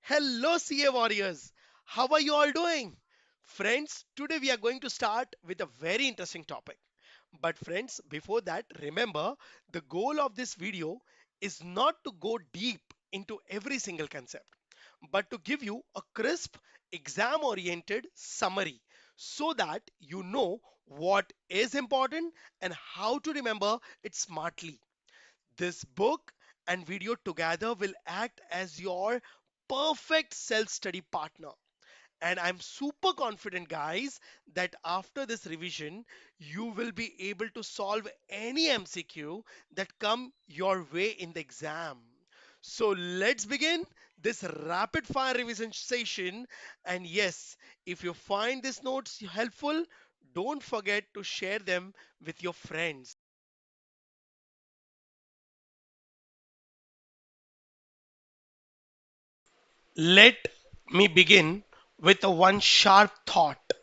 Hello, CA warriors. How are you all doing? Friends, today we are going to start with a very interesting topic. But, friends, before that, remember the goal of this video is not to go deep into every single concept, but to give you a crisp, exam oriented summary so that you know what is important and how to remember it smartly. This book and video together will act as your perfect self study partner. And I'm super confident, guys, that after this revision, you will be able to solve any MCQ that come your way in the exam. So let's begin this rapid fire revision session. And yes, if you find these notes helpful, don't forget to share them with your friends. Let me begin with a one sharp thought.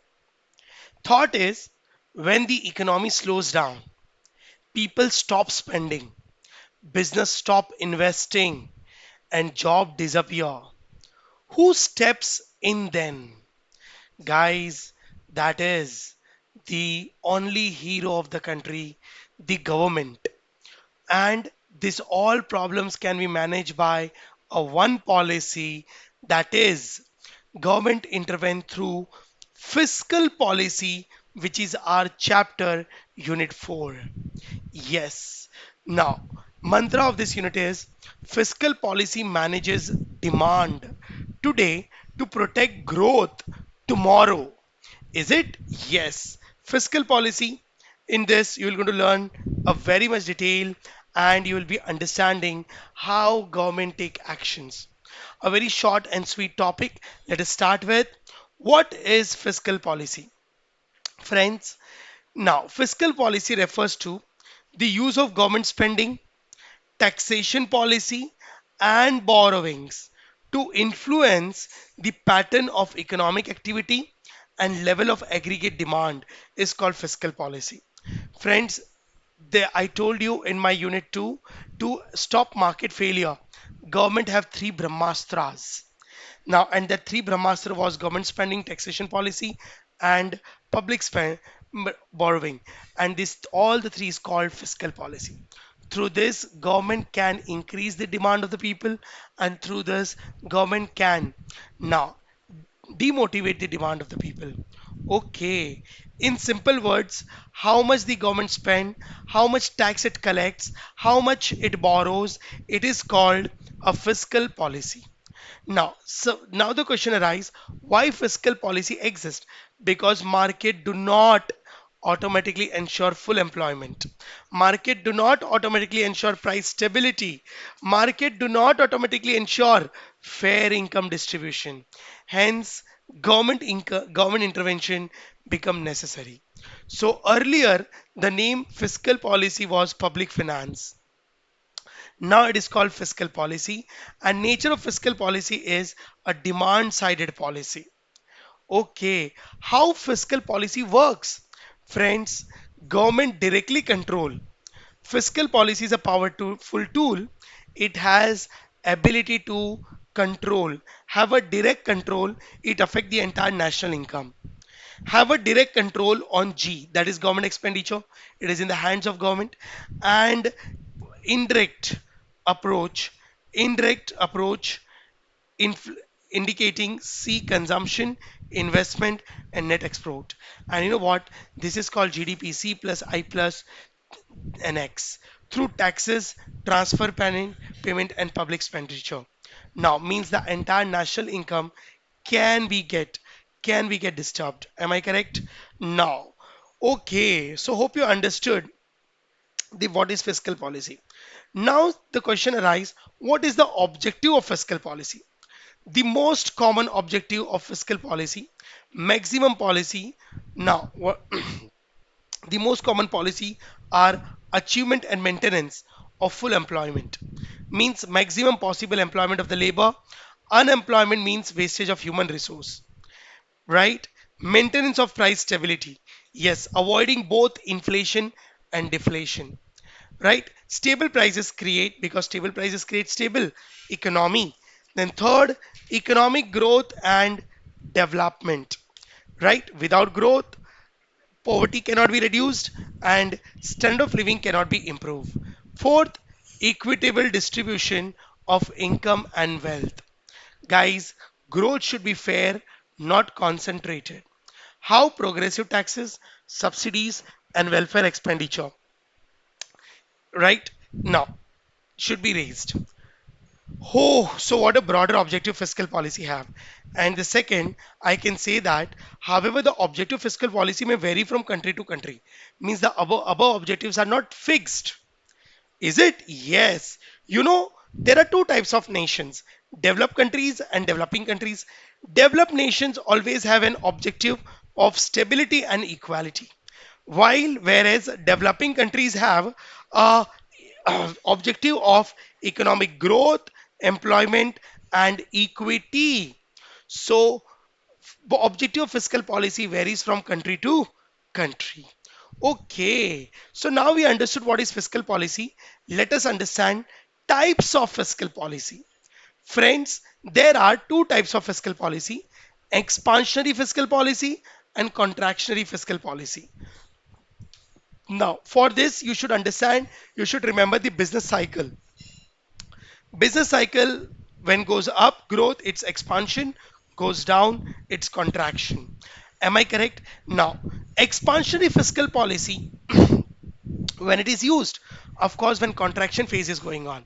Thought is when the economy slows down, people stop spending, business stop investing, and job disappear. Who steps in then? Guys, that is the only hero of the country, the government. And this all problems can be managed by a one policy, that is government intervene through fiscal policy, which is our chapter unit 4. Yes. Now, mantra of this unit is fiscal policy manages demand today to protect growth tomorrow. Is it? Yes. Fiscal policy. In this, you will going to learn a very much detail and you will be understanding how government take actions. A very short and sweet topic. Let us start with what is fiscal policy? Friends, now fiscal policy refers to the use of government spending, taxation policy, and borrowings to influence the pattern of economic activity and level of aggregate demand is called fiscal policy. Friends, I told you in my unit 2 to stop market failure. Government have three Brahmastras. Now, and that three Brahmastra was government spending, taxation policy, and public borrowing. And this all the three is called fiscal policy. Through this, government can increase the demand of the people, and through this, government can now demotivate the demand of the people. Okay, in simple words, how much the government spend, how much tax it collects, how much it borrows, it is called a fiscal policy. Now the question arises, why fiscal policy exists? Because market do not automatically ensure full employment. Market do not automatically ensure price stability. Market do not automatically ensure fair income distribution. Hence, government intervention become necessary. So earlier, the name fiscal policy was public finance. Now it is called fiscal policy, and nature of fiscal policy is a demand sided policy. Okay, how fiscal policy works? Friends, government directly control. Fiscal policy is a powerful tool. It has ability to control, have a direct control. It affect the entire national income. Have a direct control on G, that is government expenditure. It is in the hands of government. And indirect approach, indirect approach inf- indicating C consumption, investment, and net export. And you know what? This is called GDP C plus I plus NX through taxes, transfer payment, and public expenditure. Now means the entire national income can be get can we get disturbed? Am I correct? Now, okay. So hope you understood the what is fiscal policy. Now the question arises: what is the objective of fiscal policy? The most common objective of fiscal policy, maximum policy. Now, the most common policy are achievement and maintenance of full employment, means maximum possible employment of the labor. Unemployment means wastage of human resource, right? Maintenance of price stability, yes, avoiding both inflation and deflation, right? Stable prices create, because stable prices create stable economy. Then third, economic growth and development, right? Without growth, poverty cannot be reduced and standard of living cannot be improved. Fourth, equitable distribution of income and wealth. Guys, growth should be fair, not concentrated. How progressive taxes, subsidies, and welfare expenditure, right? Now, should be raised. Oh, so what a broader objective fiscal policy have? And the second, I can say that, however, the objective fiscal policy may vary from country to country. Means the above objectives are not fixed. Is it? Yes. You know, there are two types of nations, developed countries and developing countries. Developed nations always have an objective of stability and equality, while whereas developing countries have a objective of economic growth, employment, and equity. So, the objective of fiscal policy varies from country to country. Okay, so now we understood what is fiscal policy. Let us understand types of fiscal policy. Friends, there are two types of fiscal policy, expansionary fiscal policy and contractionary fiscal policy. Now, for this, you should understand, you should remember the business cycle. Business cycle, when goes up, growth, it's expansion, goes down, it's contraction. Am I correct? Now, expansionary fiscal policy, when it is used, of course, when contraction phase is going on,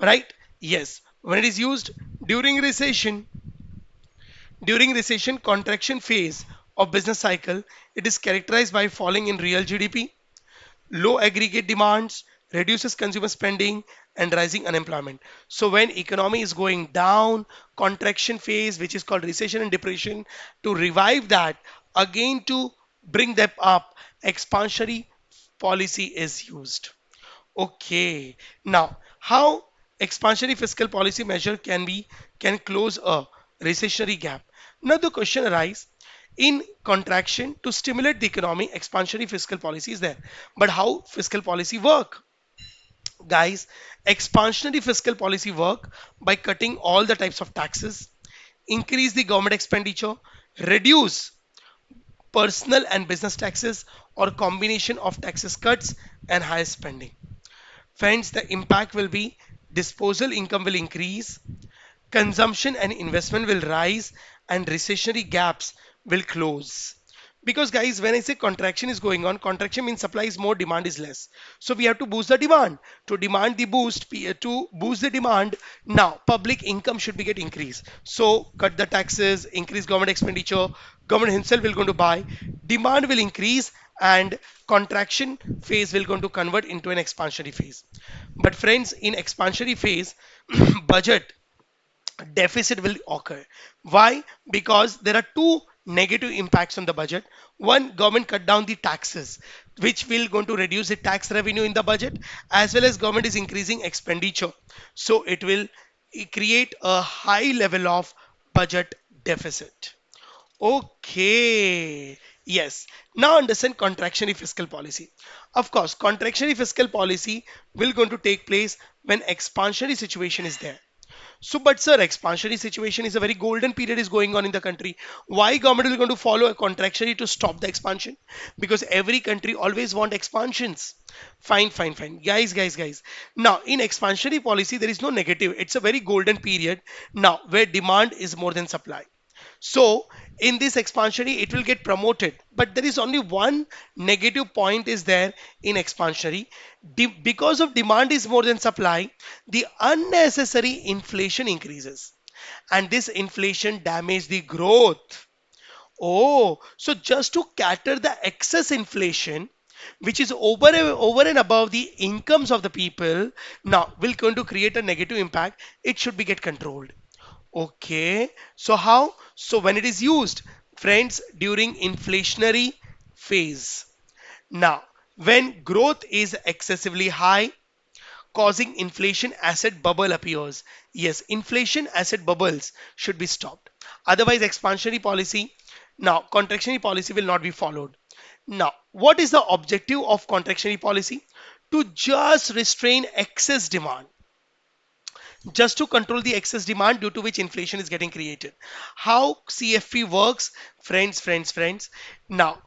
right? Yes, when it is used during recession, contraction phase of business cycle, it is characterized by falling in real GDP, low aggregate demands, reduces consumer spending, and rising unemployment. So when economy is going down, contraction phase, which is called recession and depression, to revive that, again to bring them up, expansionary policy is used. Okay. Now, how expansionary fiscal policy measure can close a recessionary gap? Now the question arises, in contraction to stimulate the economy, expansionary fiscal policy is there. But how fiscal policy work? Guys, expansionary fiscal policy work by cutting all the types of taxes, increase the government expenditure, reduce personal and business taxes, or combination of taxes cuts and higher spending. Friends, the impact will be disposal income will increase, consumption and investment will rise, and recessionary gaps will close. Because guys, when I say contraction is going on, contraction means supply is more, demand is less. So we have to boost the demand. To demand the boost, to boost the demand, now public income should be get increased. So cut the taxes, increase government expenditure, government himself will going to buy, demand will increase, and contraction phase will going to convert into an expansionary phase. But friends, in expansionary phase, budget deficit will occur. Why? Because there are two negative impacts on the budget. One, government cut down the taxes, which will going to reduce the tax revenue in the budget, as well as government is increasing expenditure. So it will create a high level of budget deficit. Okay. Yes. Now understand contractionary fiscal policy. Of course, contractionary fiscal policy will going to take place when expansionary situation is there. So, but sir, expansionary situation is a very golden period is going on in the country. Why government is going to follow a contractionary to stop the expansion? Because every country always want expansions. Fine, fine, fine. Guys. Now, in expansionary policy, there is no negative. It's a very golden period now where demand is more than supply. So in this expansionary, it will get promoted. But there is only one negative point is there in expansionary. Because of demand is more than supply, the unnecessary inflation increases. And this inflation damage the growth. Oh, so just to cater the excess inflation, which is over and above the incomes of the people, now will going to create a negative impact. It should be get controlled. Okay, so how? So when it is used, friends, during inflationary phase. Now, when growth is excessively high, causing inflation asset bubble appears. Yes, inflation asset bubbles should be stopped. Otherwise, expansionary policy, now contractionary policy will not be followed. Now, what is the objective of contractionary policy? To just restrain excess demand. just to control the excess demand due to which inflation is getting created. How CFP works, friends. Now,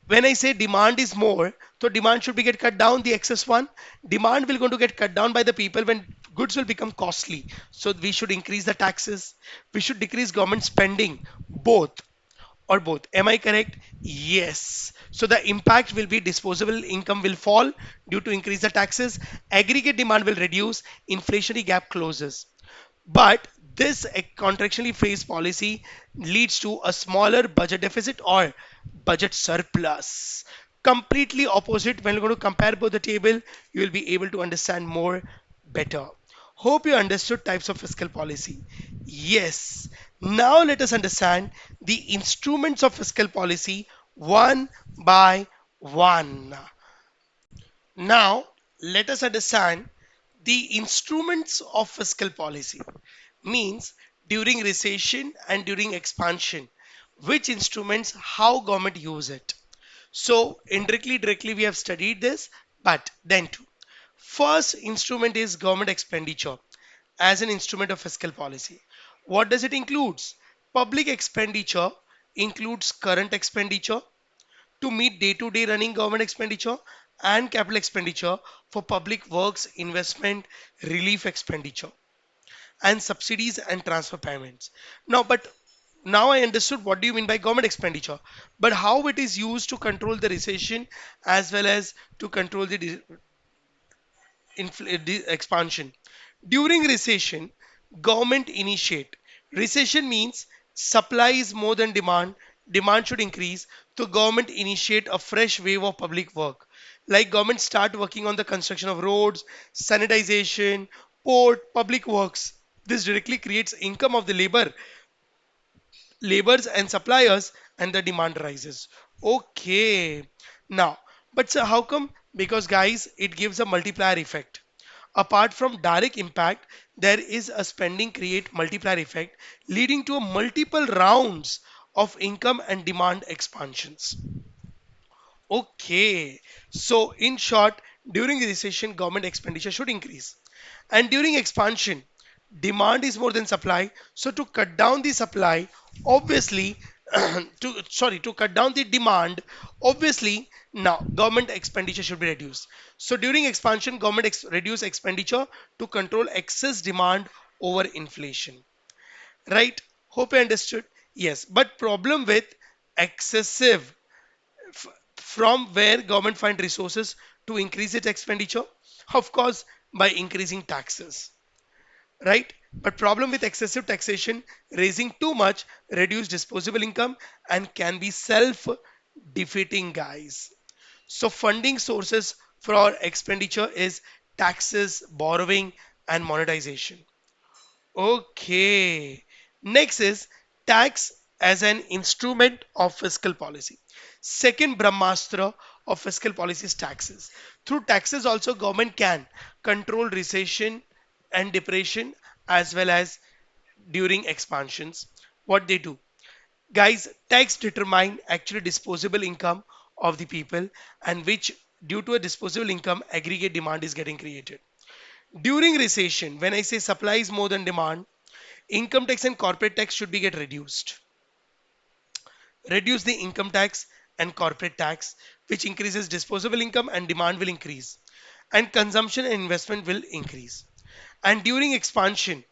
when I say demand is more, so demand should be get cut down, the excess one. Demand will going to get cut down by the people when goods will become costly. So we should increase the taxes. We should decrease government spending, both or both. Am I correct? Yes. So the impact will be disposable income will fall due to increase the taxes, aggregate demand will reduce, inflationary gap closes. But this contractually phrased policy leads to a smaller budget deficit or budget surplus. Completely opposite. When you're going to compare both the table, you will be able to understand more better. Hope you understood types of fiscal policy. Yes. Now let us understand the instruments of fiscal policy one by one. Now let us understand the instruments of fiscal policy. Means during recession and during expansion, which instruments, how government use it. So indirectly, we have studied this, but then too. First instrument is government expenditure as an instrument of fiscal policy. What does it includes? Public expenditure includes current expenditure to meet day-to-day running government expenditure and capital expenditure for public works, investment, relief expenditure and subsidies and transfer payments. Now I understood what do you mean by government expenditure, but how it is used to control the recession as well as to control the expansion. During recession, government initiate. Recession means supply is more than demand. Demand should increase. So government initiate a fresh wave of public work. Like government start working on the construction of roads, sanitization, port, public works. This directly creates income of the labors and suppliers, and the demand rises. Okay. Now, but sir, how come? Because guys, it gives a multiplier effect. Apart from direct impact, there is a spending create multiplier effect leading to a multiple rounds of income and demand expansions. Okay, so in short, during recession, government expenditure should increase. And during expansion, demand is more than supply. So to cut down the supply, obviously, to cut down the demand, obviously, now government expenditure should be reduced. So during expansion, government reduce expenditure to control excess demand over inflation. Right? Hope you understood. Yes, but problem with excessive from where government find resources to increase its expenditure, of course by increasing taxes, right? But problem with excessive taxation, raising too much reduce disposable income and can be self defeating, guys. So funding sources for our expenditure is taxes, borrowing and monetization. Okay. Next is tax as an instrument of fiscal policy. Second Brahmastra of fiscal policy is taxes. Through taxes also government can control recession and depression as well as during expansions. What they do? Guys, tax determine actually disposable income of the people and which due to a disposable income aggregate demand is getting created. During recession, when I say supply is more than demand, income tax and corporate tax should be get reduced. Reduce the income tax and corporate tax, which increases disposable income and demand will increase. And consumption and investment will increase. And during expansion,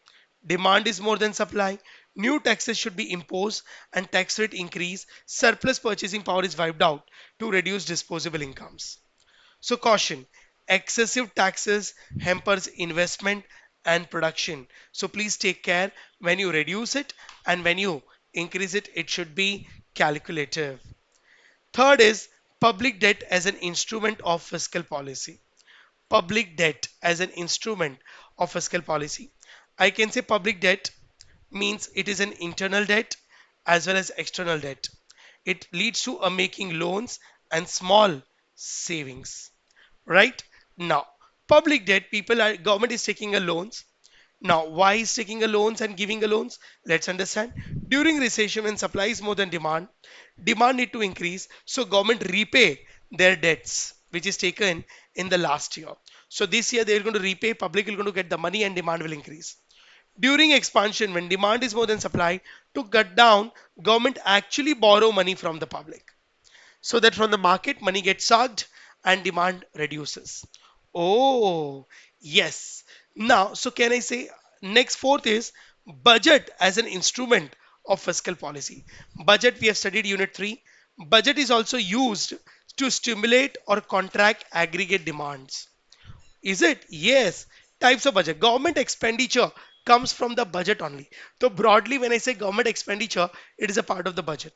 demand is more than supply. New taxes should be imposed and tax rate increase. Surplus purchasing power is wiped out to reduce disposable incomes. So caution, excessive taxes hampers investment and production. So please take care when you reduce it and when you increase it, it should be calculative. Third is public debt as an instrument of fiscal policy. Public debt as an instrument of fiscal policy. I can say public debt means it is an internal debt as well as external debt. It leads to a making loans and small savings, right? Now public debt, people are government is taking a loans. Now why is taking a loans and giving a loans? Let's understand. During recession when supply is more than demand, demand need to increase, so government repay their debts which is taken in the last year. So this year they're going to repay, public is going to get the money and demand will increase. During expansion, when demand is more than supply, to cut down, government actually borrow money from the public so that from the market money gets sucked and demand reduces. Oh, yes. Now, so can I say next fourth is budget as an instrument of fiscal policy. Budget we have studied unit 3. Budget is also used to stimulate or contract aggregate demands. Is it? Yes. Types of budget. Government expenditure comes from the budget only. So broadly when I say government expenditure, it is a part of the budget.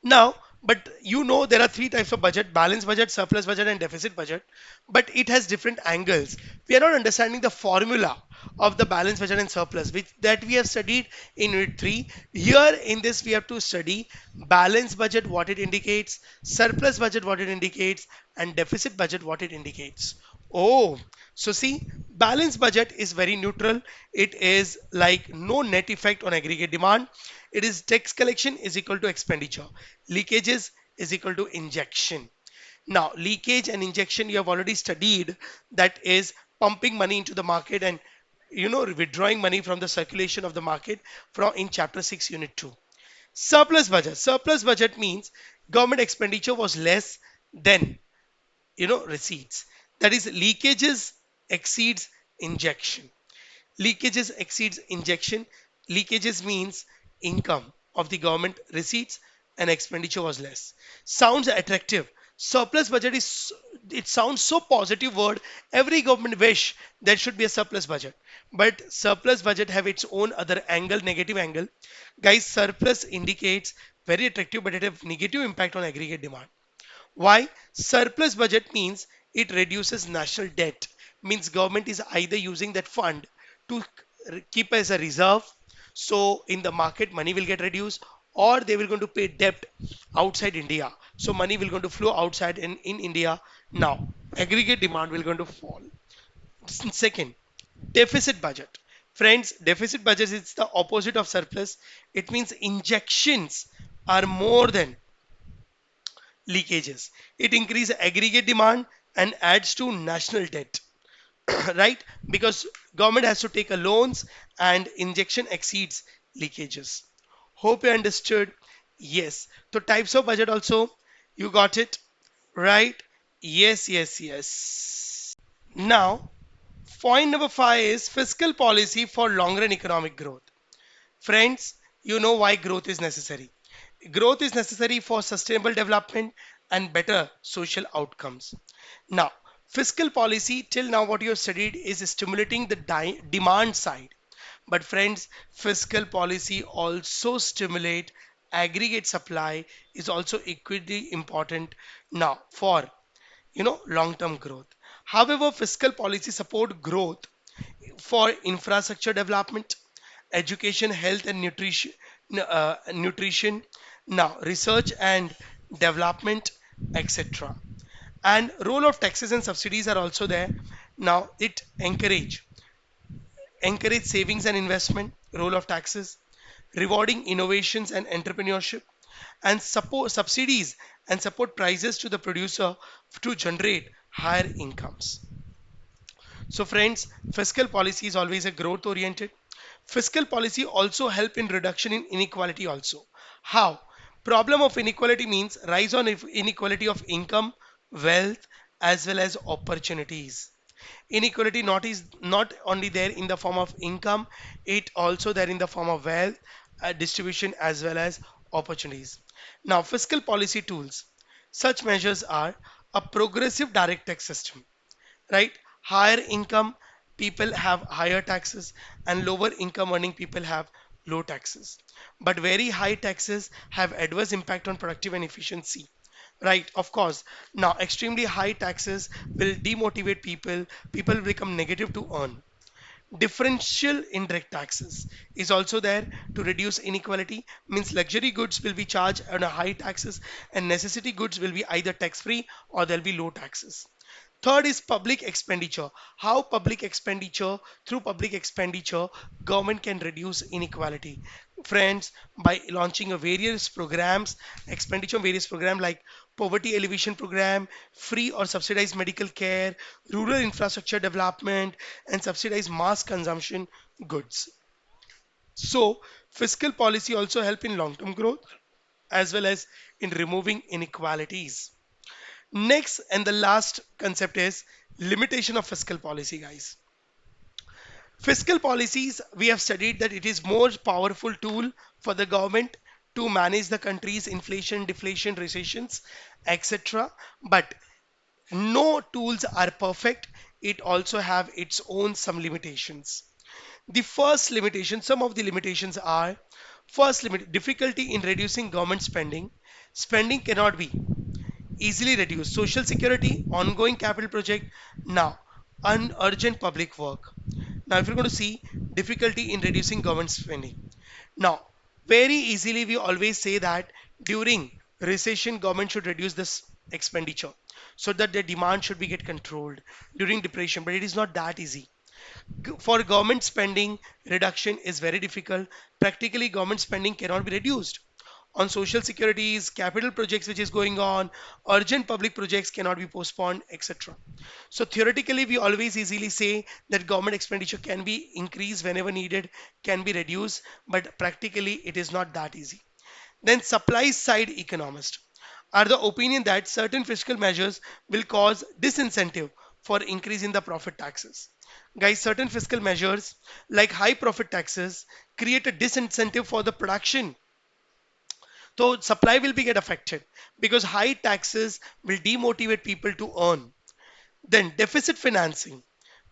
Now, but you know there are three types of budget: balance budget, surplus budget, and deficit budget. But it has different angles. We are not understanding the formula of the balance budget and surplus, which that we have studied in unit 3. Here in this, we have to study balance budget, what it indicates, surplus budget, what it indicates, and deficit budget, what it indicates. Oh, so see, balance budget is very neutral. It is like no net effect on aggregate demand. It is tax collection is equal to expenditure. Leakages is equal to injection. Now, leakage and injection you have already studied. That is pumping money into the market and withdrawing money from the circulation of the market from in chapter 6 unit 2. Surplus budget. Surplus budget means government expenditure was less than receipts. That is leakages exceeds injection. Leakages exceeds injection. Leakages means income of the government receipts and expenditure was less. Sounds attractive. Surplus budget is, it sounds so positive word. Every government wish there should be a surplus budget. But surplus budget have its own other angle, negative angle. Guys, surplus indicates very attractive but it have negative impact on aggregate demand. Why? Surplus budget means it reduces national debt. Means government is either using that fund to keep as a reserve. So in the market, money will get reduced, or they will going to pay debt outside India. So money will going to flow outside in India. Now aggregate demand will going to fall. Second, deficit budget. Friends, deficit budget is the opposite of surplus. It means injections are more than leakages. It increases aggregate demand and adds to national debt, right? Because government has to take a loans and injection exceeds leakages. Hope you understood. Yes. So types of budget also, you got it, right? Yes, yes, yes. Now, point number 5 is fiscal policy for long run economic growth. Friends, you know why growth is necessary. Growth is necessary for sustainable development and better social outcomes. Now, fiscal policy till now what you have studied is stimulating the demand side. But friends, fiscal policy also stimulate aggregate supply is also equally important now for long-term growth. However, fiscal policy support growth for infrastructure development, education, health, and nutrition. Now, research and development, etc. And role of taxes and subsidies are also there. Now, it encourage savings and investment. Role of taxes, rewarding innovations and entrepreneurship, and support subsidies and support prices to the producer to generate higher incomes. So friends, fiscal policy is always a growth oriented. Fiscal policy also help in reduction in inequality also. How? Problem of inequality means rise on inequality of income, wealth, as well as opportunities. Inequality not is not only there in the form of income, it also there in the form of wealth, distribution as well as opportunities. Now fiscal policy tools. Such measures are a progressive direct tax system, right? Higher income people have higher taxes and lower income earning people have low taxes. But very high taxes have adverse impact on productive and efficiency. Right, of course. Now, extremely high taxes will demotivate people. People will become negative to earn. Differential indirect taxes is also there to reduce inequality. Means luxury goods will be charged on a high taxes and necessity goods will be either tax free or there'll be low taxes. Third is public expenditure. How public expenditure, through public expenditure, government can reduce inequality. Friends, by launching a various programs, expenditure on various programs like poverty alleviation program, free or subsidized medical care, rural infrastructure development, and subsidized mass consumption goods. So, fiscal policy also help in long-term growth as well as in removing inequalities. Next and the last concept is limitation of fiscal policy, guys. Fiscal policies, we have studied that it is more powerful tool for the government to manage the country's inflation, deflation, recessions, etc. But no tools are perfect. It also have its own some limitations. The first limitation, some of the limitations are first limit difficulty in reducing government spending. Spending cannot be easily reduced. Social security, ongoing capital project, now urgent public work. Now, if you're going to see difficulty in reducing government spending, now very easily we always say that during recession, government should reduce this expenditure so that the demand should be get controlled during depression, but it is not that easy. For government spending, reduction is very difficult. Practically, government spending cannot be reduced. On social securities, capital projects which is going on, urgent public projects cannot be postponed, etc. So theoretically, we always easily say that government expenditure can be increased whenever needed, can be reduced, but practically it is not that easy. Then supply side economists are the opinion that certain fiscal measures will cause disincentive for increase in the profit taxes. Guys, certain fiscal measures like high profit taxes create a disincentive for the production. So supply will be get affected because high taxes will demotivate people to earn. Then deficit financing.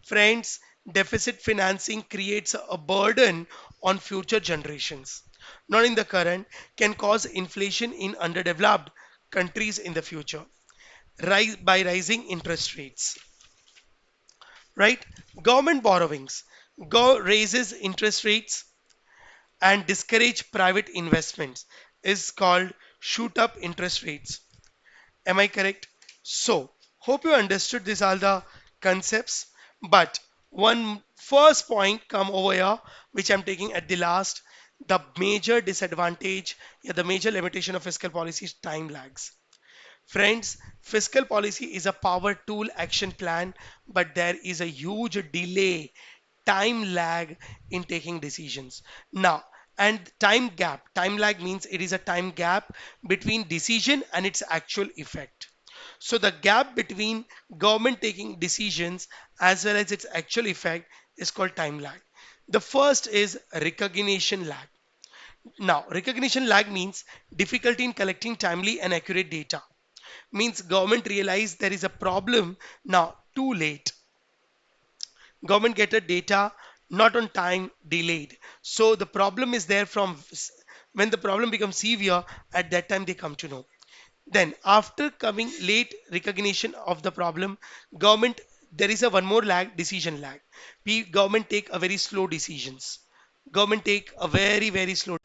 Friends, deficit financing creates a burden on future generations. Not in the current, can cause inflation in underdeveloped countries in the future. Rise by rising interest rates. Right? Government borrowings raises interest rates and discourage private investments is called shoot up interest rates. Am I correct? So, hope you understood these are the concepts. But one first point come over here, which I'm taking at the last, the major disadvantage, yeah, the major limitation of fiscal policy is time lags. Friends, fiscal policy is a power tool action plan, but there is a huge delay, time lag in taking decisions. Now, and time lag means it is a time gap between decision and its actual effect. So the gap between government taking decisions as well as its actual effect is called time lag. The first is recognition lag. Now, recognition lag means difficulty in collecting timely and accurate data. Means government realize there is a problem now too late. Government get a data not on time, delayed. So the problem is there from when the problem becomes severe, at that time they come to know. Then after coming late recognition of the problem, government, there is a one more lag, decision lag. We government take a very slow decisions. Government take a very slow.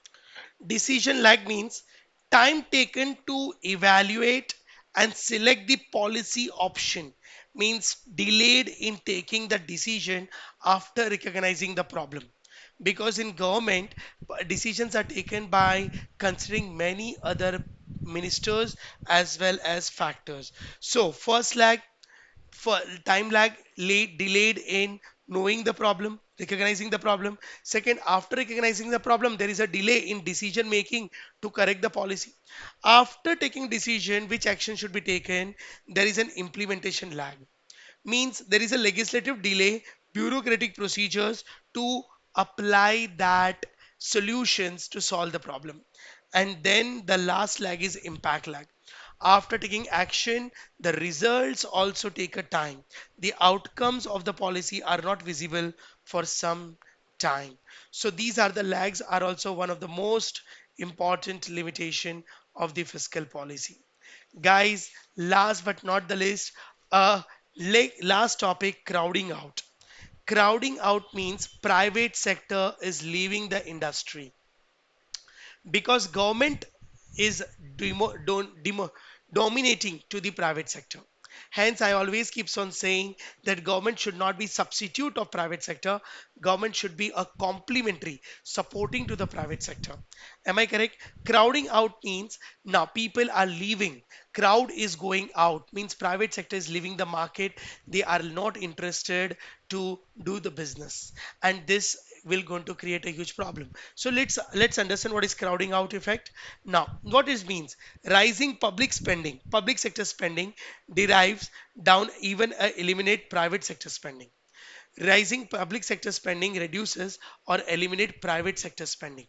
Decision lag means time taken to evaluate and select the policy option, means delayed in taking the decision after recognizing the problem. Because in government, decisions are taken by considering many other ministers as well as factors. So first lag, for time lag, late delayed in knowing the problem, recognizing the problem. Second, after recognizing the problem, there is a delay in decision making to correct the policy. After taking decision which action should be taken, there is an implementation lag, means there is a legislative delay, bureaucratic procedures to apply that solutions to solve the problem. And then the last lag is impact lag. After taking action, the results also take a time. The outcomes of the policy are not visible for some time. So these are the lags are also one of the most important limitation of the fiscal policy. Guys, last but not the least, last topic, crowding out. Crowding out means private sector is leaving the industry because government is dominating to the private sector. Hence, I always keeps on saying that government should not be substitute of private sector. Government should be a complementary, supporting to the private sector. Am I correct? Crowding out means now people are leaving. Crowd is going out means private sector is leaving the market. They are not interested to do the business, and this will going to create a huge problem. So let's understand what is crowding out effect. Now what it means: rising public spending, public sector spending derives down, even eliminate private sector spending. Rising public sector spending reduces or eliminate private sector spending.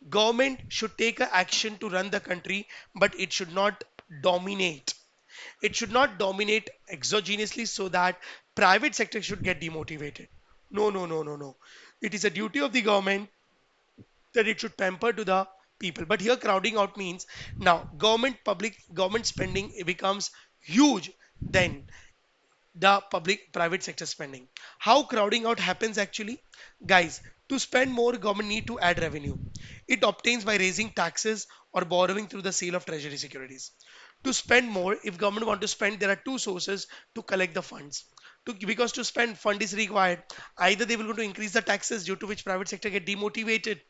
Government should take a action to run the country, but it should not dominate. It should not dominate exogenously so that private sector should get demotivated. No, no, no, no, no. It is a duty of the government that it should pamper to the people. But here crowding out means now government spending becomes huge, then the public private sector spending. How crowding out happens actually? Guys, to spend more, government need to add revenue. It obtains by raising taxes or borrowing through the sale of treasury securities. To spend more, if government want to spend, there are two sources to collect the funds. Because to spend fund is required, either they will going to increase the taxes, due to which private sector get demotivated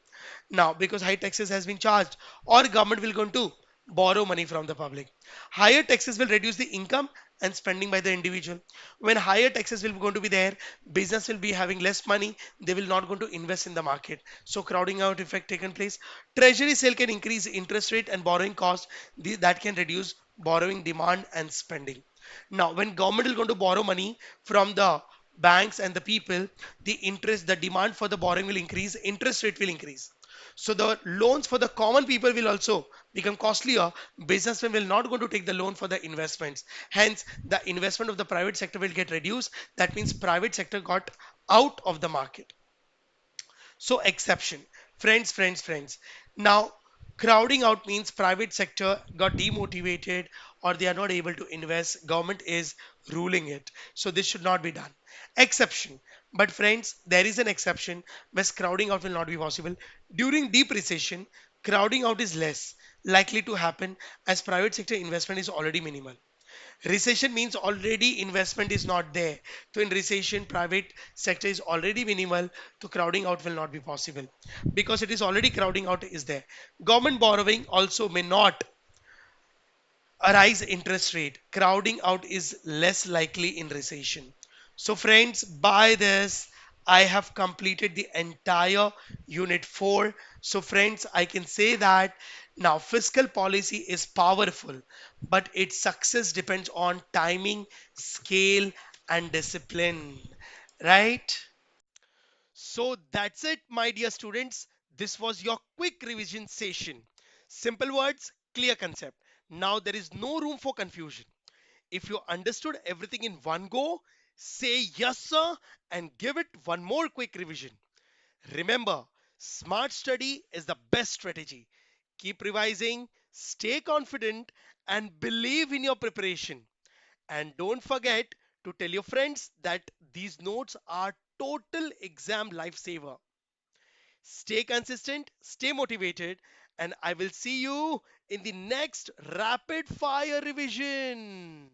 now because high taxes has been charged, or government will going to borrow money from the public. Higher taxes will reduce the income and spending by the individual. When higher taxes will going to be there, business will be having less money, they will not going to invest in the market, so crowding out effect taken place. Treasury sale can increase interest rate and borrowing cost, that can reduce borrowing demand and spending. Now when government is going to borrow money from the banks and the people, the demand for the borrowing will increase, interest rate will increase, so the loans for the common people will also become costlier. Businessmen will not going to take the loan for the investments. Hence, the investment of the private sector will get reduced. That means private sector got out of the market. So exception, friends. Now, crowding out means private sector got demotivated or they are not able to invest. Government is ruling it. So this should not be done. Exception. But friends, there is an exception where crowding out will not be possible. During deep recession, crowding out is less likely to happen as private sector investment is already minimal. Recession means already investment is not there. So in recession, private sector is already minimal. So crowding out will not be possible because it is already crowding out is there. Government borrowing also may not arise interest rate. Crowding out is less likely in recession. So friends, by this, I have completed the entire unit 4. So friends, I can say that now fiscal policy is powerful, but its success depends on timing, scale, and discipline. Right? So that's it, my dear students. This was your quick revision session. Simple words, clear concept. Now there is no room for confusion. If you understood everything in one go, say yes, sir, and give it one more quick revision. Remember, smart study is the best strategy. Keep revising, stay confident, and believe in your preparation. And don't forget to tell your friends that these notes are total exam lifesaver. Stay consistent, stay motivated, and I will see you in the next rapid fire revision.